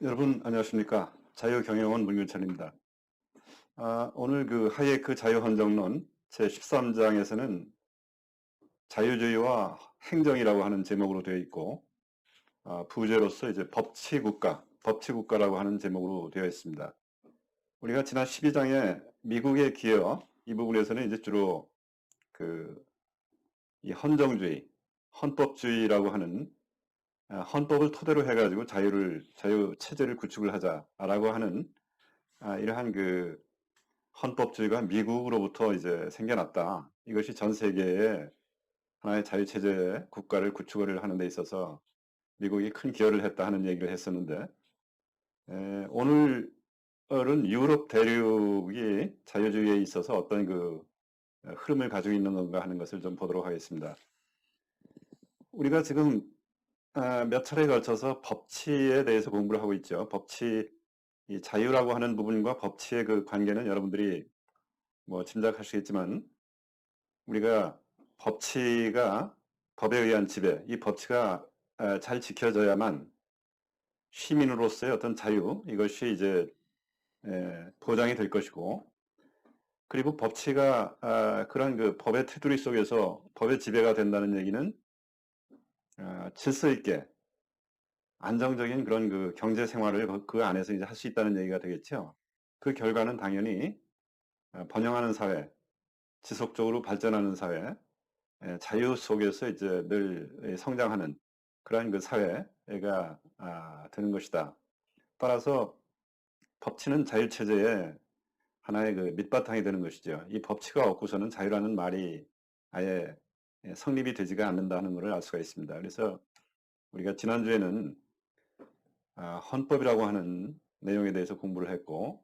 여러분 안녕하십니까? 자유경영원 문균철입니다. 오늘 그 하이에크 자유헌정론 제13장에서는 자유주의와 행정이라고 하는 제목으로 되어 있고, 부제로서 이제 법치국가라고 하는 제목으로 되어 있습니다. 우리가 지난 12장에 미국의 기여 이 부분에서는 이제 주로 이 헌정주의, 헌법주의라고 하는 헌법을 토대로 해가지고 자유 체제를 구축을 하자라고 하는 이러한 헌법주의가 미국으로부터 이제 생겨났다. 이것이 전 세계의 하나의 자유체제 국가를 구축을 하는 데 있어서 미국이 큰 기여를 했다 하는 얘기를 했었는데, 오늘은 유럽 대륙이 자유주의에 있어서 어떤 흐름을 가지고 있는 건가 하는 것을 좀 보도록 하겠습니다. 우리가 지금 몇 차례에 걸쳐서 법치에 대해서 공부를 하고 있죠. 이 자유라고 하는 부분과 법치의 그 관계는 여러분들이 뭐 짐작하시겠지만, 우리가 법치가 법에 의한 지배, 이 법치가 잘 지켜져야만 시민으로서의 어떤 자유, 이것이 이제 보장이 될 것이고, 그리고 법치가 그런 그 법의 테두리 속에서 법의 지배가 된다는 얘기는 질서 있게 안정적인 그런 그 경제 생활을 그 안에서 이제 할 수 있다는 얘기가 되겠죠. 그 결과는 당연히 번영하는 사회, 지속적으로 발전하는 사회, 자유 속에서 이제 늘 성장하는 그러한 그 사회가 되는 것이다. 따라서 법치는 자유체제의 하나의 그 밑바탕이 되는 것이죠. 이 법치가 없고서는 자유라는 말이 아예 성립이 되지가 않는다는 것을 알 수가 있습니다. 그래서 우리가 지난주에는 헌법이라고 하는 내용에 대해서 공부를 했고,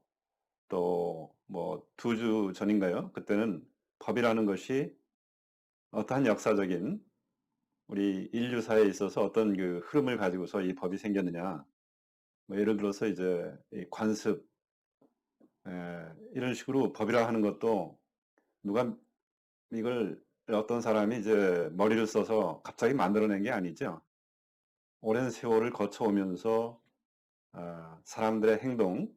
또 뭐 2주 전인가요? 그때는 법이라는 것이 어떠한 역사적인 우리 인류사에 있어서 어떤 그 흐름을 가지고서 이 법이 생겼느냐. 뭐 예를 들어서 이제 이 관습, 이런 식으로 법이라 하는 것도 누가 이걸 어떤 사람이 이제 머리를 써서 갑자기 만들어낸 게 아니죠. 오랜 세월을 거쳐오면서 사람들의 행동,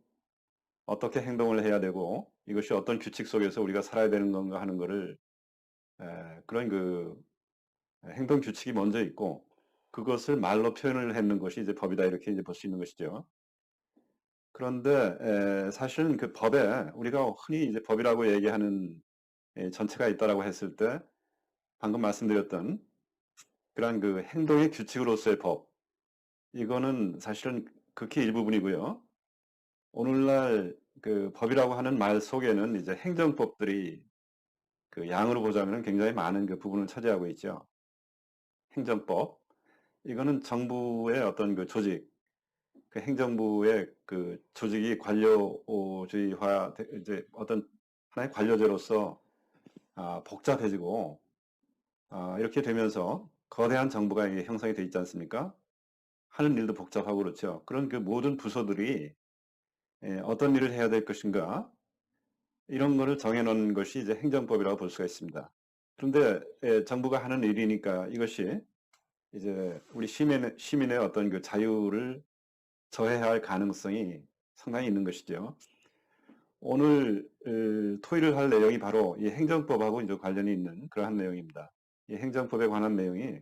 어떻게 행동을 해야 되고 이것이 어떤 규칙 속에서 우리가 살아야 되는 건가 하는 거를 그런 행동 규칙이 먼저 있고, 그것을 말로 표현을 했는 것이 이제 법이다, 이렇게 이제 볼 수 있는 것이죠. 그런데 사실은 그 법에 우리가 흔히 이제 법이라고 얘기하는 전체가 있다라고 했을 때 방금 말씀드렸던 그러한 그 행동의 규칙으로서의 법, 이거는 사실은 극히 일부분이고요. 오늘날 그 법이라고 하는 말 속에는 이제 행정법들이 그 양으로 보자면 굉장히 많은 그 부분을 차지하고 있죠. 행정법, 이거는 정부의 어떤 그 조직, 그 행정부의 그 조직이 관료주의화, 이제 어떤 하나의 관료제로서 복잡해지고, 이렇게 되면서 거대한 정부가 이게 형성이 돼 있지 않습니까? 하는 일도 복잡하고 그렇죠. 그런 그 모든 부서들이 어떤 일을 해야 될 것인가, 이런 거를 정해놓은 것이 이제 행정법이라고 볼 수가 있습니다. 그런데 정부가 하는 일이니까 이것이 이제 우리 시민의 어떤 그 자유를 저해할 가능성이 상당히 있는 것이죠. 오늘 토의를 할 내용이 바로 이 행정법하고 이제 관련이 있는 그러한 내용입니다. 이 행정법에 관한 내용이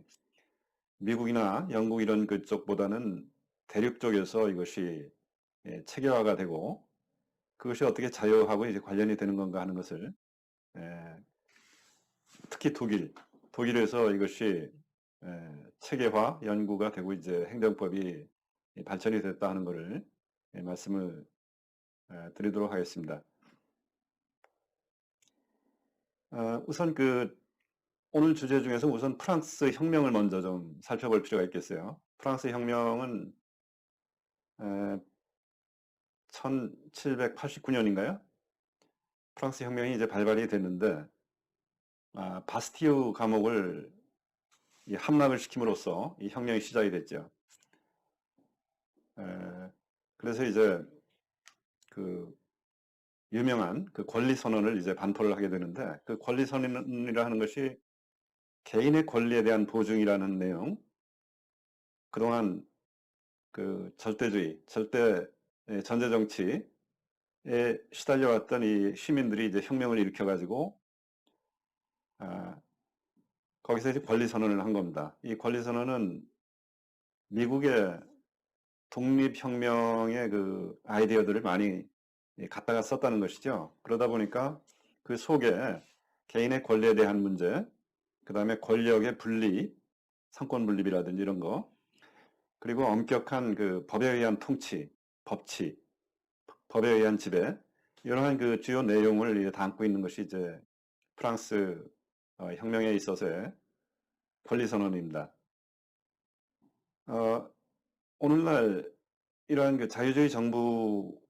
미국이나 영국 이런 그쪽보다는 대륙 쪽에서 이것이 체계화가 되고, 그것이 어떻게 자유하고 이제 관련이 되는 건가 하는 것을, 예, 특히 독일에서 이것이 체계화 연구가 되고 이제 행정법이 발전이 됐다 하는 것을 말씀을 드리도록 하겠습니다. 우선 오늘 주제 중에서 우선 프랑스 혁명을 먼저 좀 살펴볼 필요가 있겠어요. 프랑스 혁명은 1789년인가요? 프랑스 혁명이 이제 발발이 됐는데, 바스티유 감옥을 함락을 시킴으로써 이 혁명이 시작이 됐죠. 그래서 이제 그 유명한 그 권리 선언을 이제 반포를 하게 되는데, 그 권리 선언이라 하는 것이 개인의 권리에 대한 보증이라는 내용, 그동안 그 절대주의, 절대 전제 정치에 시달려왔던 이 시민들이 이제 혁명을 일으켜가지고 아, 거기서 이제 권리 선언을 한 겁니다. 이 권리 선언은 미국의 독립혁명의 그 아이디어들을 많이 갖다가 썼다는 것이죠. 그러다 보니까 그 속에 개인의 권리에 대한 문제, 그 다음에 권력의 분리, 상권 분립이라든지 이런 거, 그리고 엄격한 그 법에 의한 통치, 법치, 법에 의한 지배, 이러한 그 주요 내용을 담고 있는 것이 이제 프랑스 혁명에 있어서의 권리선언입니다. 오늘날 이러한 그 자유주의 정부,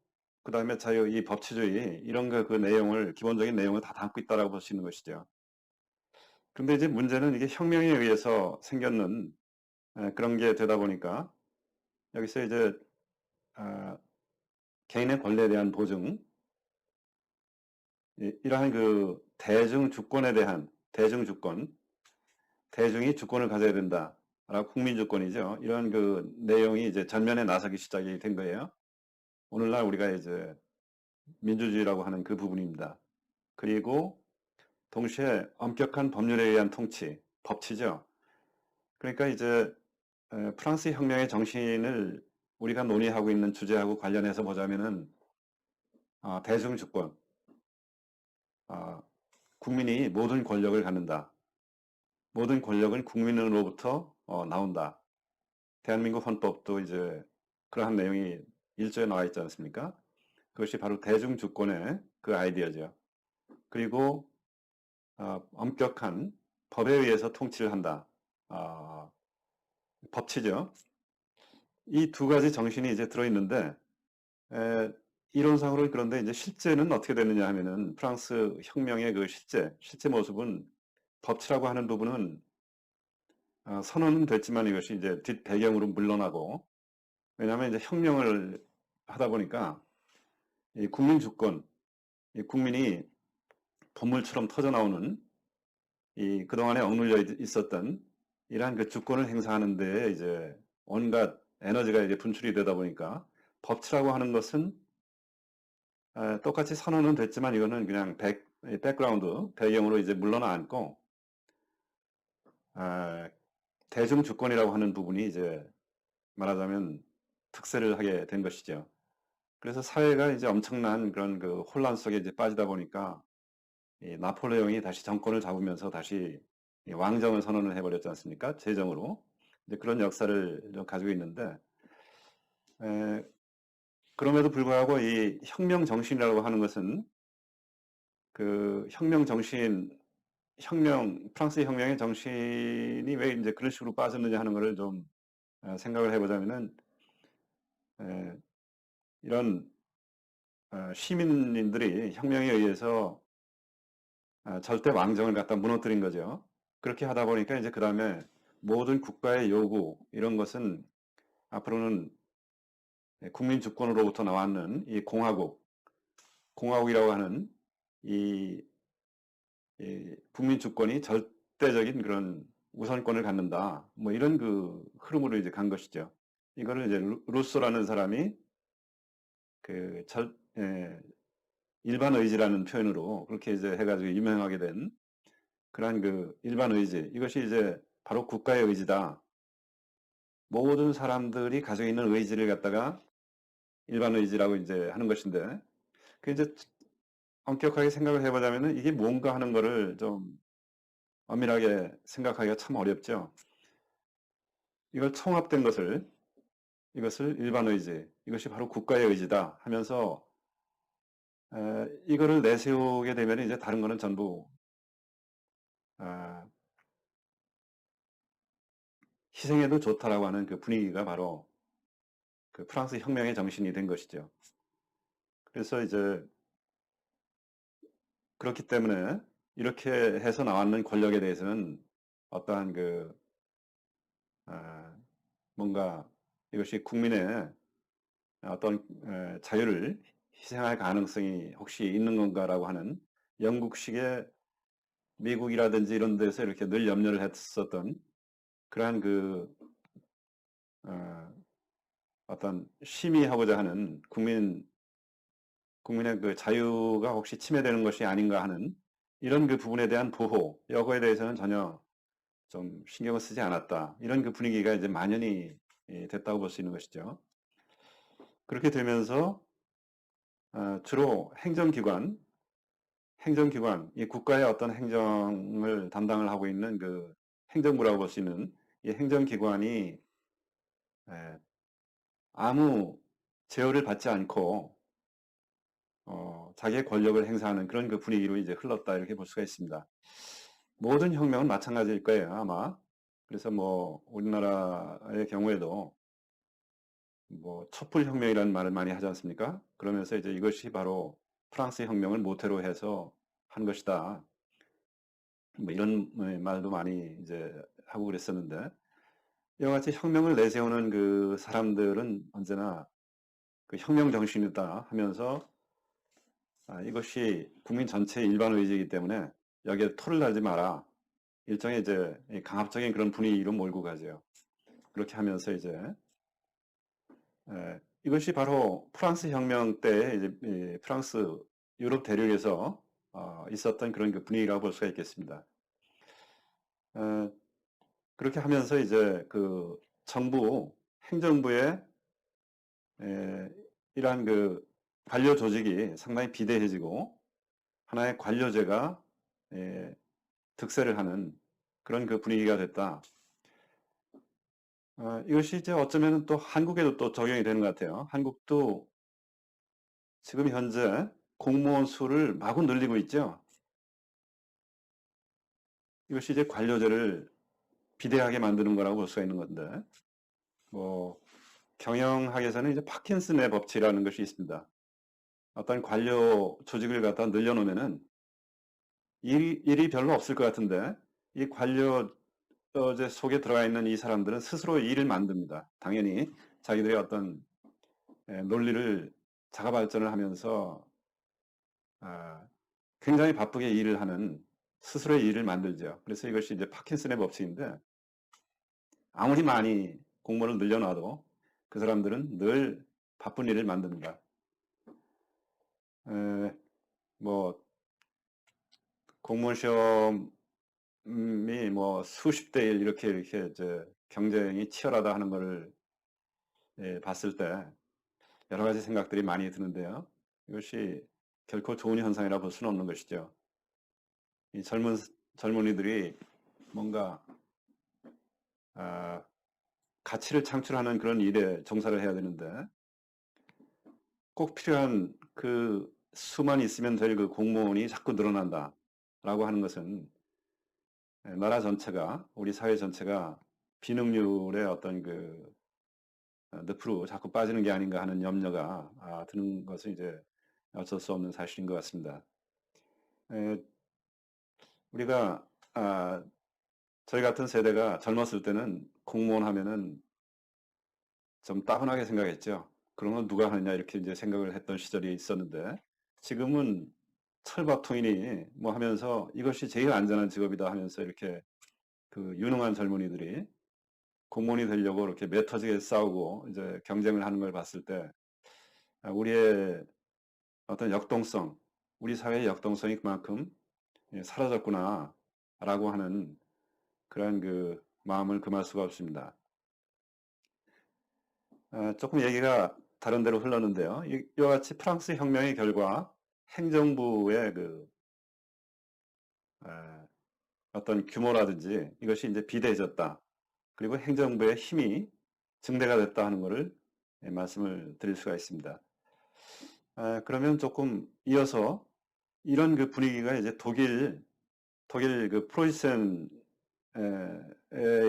그 다음에 이 법치주의, 이런 그 내용을, 기본적인 내용을 다 담고 있다라고 볼 수 있는 것이죠. 근데 이제 문제는 이게 혁명에 의해서 생겼는 그런 게 되다 보니까 여기서 이제 아, 개인의 권리에 대한 보증, 이러한 그 대중 주권에 대한 대중 주권, 대중이 주권을 가져야 된다. 라고 국민 주권이죠. 이런 그 내용이 이제 전면에 나서기 시작이 된 거예요. 오늘날 우리가 이제 민주주의라고 하는 그 부분입니다. 그리고 동시에 엄격한 법률에 의한 통치, 법치죠. 그러니까 이제 프랑스 혁명의 정신을 우리가 논의하고 있는 주제하고 관련해서 보자면은 대중 주권, 국민이 모든 권력을 갖는다. 모든 권력은 국민으로부터 나온다. 대한민국 헌법도 이제 그러한 내용이 일조에 나와 있지 않습니까? 그것이 바로 대중 주권의 그 아이디어죠. 그리고 엄격한 법에 의해서 통치를 한다. 법치죠. 이 두 가지 정신이 이제 들어있는데 이론상으로는 그런데 이제 실제는 어떻게 되느냐 하면은 프랑스 혁명의 그 실제 모습은 법치라고 하는 부분은 선언은 됐지만 이것이 이제 뒷 배경으로 물러나고 왜냐하면 이제 혁명을 하다 보니까 이 국민 주권, 이 국민이 보물처럼 터져 나오는 이 그동안에 억눌려 있었던 이러한 그 주권을 행사하는 데에 이제 온갖 에너지가 이제 분출이 되다 보니까 법치라고 하는 것은 똑같이 선언은 됐지만 이거는 그냥 백그라운드 배경으로 이제 물러나 앉고 대중 주권이라고 하는 부분이 이제 말하자면 특세를 하게 된 것이죠. 그래서 사회가 이제 엄청난 그런 그 혼란 속에 이제 빠지다 보니까 이 나폴레옹이 다시 정권을 잡으면서 다시 왕정을 선언을 해버렸지 않습니까? 제정으로. 이제 그런 역사를 좀 가지고 있는데, 에, 그럼에도 불구하고 이 혁명 정신이라고 하는 것은 그 혁명 정신, 프랑스 혁명의 정신이 왜 이제 그런 식으로 빠졌느냐 하는 것을 좀 생각을 해보자면은, 에, 이런 시민들이 혁명에 의해서 절대 왕정을 갖다 무너뜨린 거죠. 그렇게 하다 보니까 이제 그 다음에 모든 국가의 요구 이런 것은 앞으로는 국민 주권으로부터 나왔는 이 공화국이라고 하는 이, 이 국민 주권이 절대적인 그런 우선권을 갖는다. 뭐 이런 그 흐름으로 이제 간 것이죠. 이거를 이제 루소라는 사람이 그 일반 의지라는 표현으로 그렇게 이제 해가지고 유명하게 된 그러한 그 일반 의지 이것이 이제 바로 국가의 의지다. 모든 사람들이 가지고 있는 의지를 갖다가 일반 의지라고 이제 하는 것인데, 그 이제 엄격하게 생각을 해보자면은 이게 뭔가 하는 거를 좀 엄밀하게 생각하기가 참 어렵죠. 이걸 통합된 이것을 일반 의지, 이것이 바로 국가의 의지다 하면서 이거를 내세우게 되면 이제 다른 거는 전부 아, 희생해도 좋다라고 하는 그 분위기가 바로 그 프랑스 혁명의 정신이 된 것이죠. 그래서 이제 그렇기 때문에 이렇게 해서 나왔는 권력에 대해서는 어떠한 그 아, 뭔가 이것이 국민의 어떤 자유를 희생할 가능성이 혹시 있는 건가라고 하는 영국식의 미국이라든지 이런 데서 이렇게 늘 염려를 했었던 그러한 그 어, 어떤 심의하고자 하는 국민의 그 자유가 혹시 침해되는 것이 아닌가 하는 이런 그 부분에 대한 보호, 이거에 대해서는 전혀 좀 신경을 쓰지 않았다. 이런 그 분위기가 이제 만연이 됐다고 볼 수 있는 것이죠. 그렇게 되면서 주로 행정기관, 이 국가의 어떤 행정을 담당을 하고 있는 그 행정부라고 볼 수 있는 이 행정기관이 아무 제어를 받지 않고 자기의 권력을 행사하는 그런 그 분위기로 이제 흘렀다 이렇게 볼 수가 있습니다. 모든 혁명은 마찬가지일 거예요, 아마. 그래서 뭐 우리나라의 경우에도 뭐 촛불혁명이라는 말을 많이 하지 않습니까? 그러면서 이제 이것이 바로 프랑스 혁명을 모태로 해서 한 것이다. 뭐 이런 말도 많이 이제 하고 그랬었는데 이와 같이 혁명을 내세우는 그 사람들은 언제나 그 혁명 정신이다 하면서 이것이 국민 전체의 일반 의지이기 때문에 여기에 토를 달지 마라. 일종의 이제 강압적인 그런 분위기로 몰고 가죠. 그렇게 하면서 이제 이것이 바로 프랑스 혁명 때 이제 프랑스 유럽 대륙에서 있었던 그런 그 분위기라고 볼 수가 있겠습니다. 그렇게 하면서 이제 그 정부 행정부의 이러한 그 관료 조직이 상당히 비대해지고 하나의 관료제가 득세를 하는 그런 그 분위기가 됐다. 이것이 이제 어쩌면 또 한국에도 또 적용이 되는 것 같아요. 한국도 지금 현재 공무원 수를 마구 늘리고 있죠. 이것이 이제 관료제를 비대하게 만드는 거라고 볼 수가 있는 건데, 뭐 경영학에서는 이제 파킨슨의 법칙이라는 것이 있습니다. 어떤 관료 조직을 갖다 늘려놓으면은 일이 별로 없을 것 같은데 이 관료제 속에 들어가 있는 이 사람들은 스스로 일을 만듭니다. 당연히 자기들의 어떤 논리를 자가 발전을 하면서 굉장히 바쁘게 일을 하는 스스로의 일을 만들죠. 그래서 이것이 이제 파킨슨의 법칙인데 아무리 많이 공무원을 늘려놔도 그 사람들은 늘 바쁜 일을 만듭니다. 뭐 공무원 시험이 뭐 수십 대 1 이렇게 이제 경쟁이 치열하다 하는 것을 봤을 때 여러 가지 생각들이 많이 드는데요. 이것이 결코 좋은 현상이라 볼 수는 없는 것이죠. 이 젊은이들이 뭔가 가치를 창출하는 그런 일에 종사를 해야 되는데 꼭 필요한 그 수만 있으면 될 그 공무원이 자꾸 늘어난다라고 하는 것은 나라 전체가 우리 사회 전체가 비능률의 어떤 그 늪으로 자꾸 빠지는 게 아닌가 하는 염려가 드는 것은 이제 어쩔 수 없는 사실인 것 같습니다. 우리가 저희 같은 세대가 젊었을 때는 공무원 하면은 좀 따분하게 생각했죠. 그런 건 누가 하느냐 이렇게 이제 생각을 했던 시절이 있었는데 지금은 철밥통이니 뭐 하면서 이것이 제일 안전한 직업이다 하면서 이렇게 그 유능한 젊은이들이 공무원이 되려고 이렇게 매 터지게 싸우고 이제 경쟁을 하는 걸 봤을 때 우리의 어떤 역동성, 우리 사회의 역동성이 그만큼 사라졌구나라고 하는 그런 그 마음을 금할 수가 없습니다. 조금 얘기가 다른 데로 흘렀는데요. 이와 같이 프랑스 혁명의 결과 행정부의 그 어떤 규모라든지 이것이 이제 비대해졌다. 그리고 행정부의 힘이 증대가 됐다 하는 것을 말씀을 드릴 수가 있습니다. 그러면 조금 이어서 이런 그 분위기가 이제 독일 그 프로이센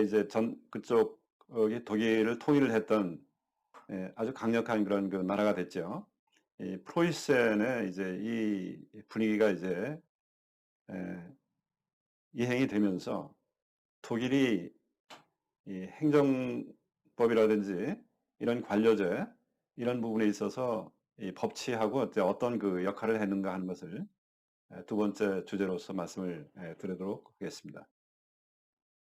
이제 그쪽이 독일을 통일을 했던 아주 강력한 그런 그 나라가 됐죠. 이 프로이센의 이제 이 분위기가 이제 이행이 되면서 독일이 이 행정법이라든지 이런 관료제 이런 부분에 있어서 이 법치하고 어떤 그 역할을 했는가 하는 것을 두 번째 주제로서 말씀을 드리도록 하겠습니다.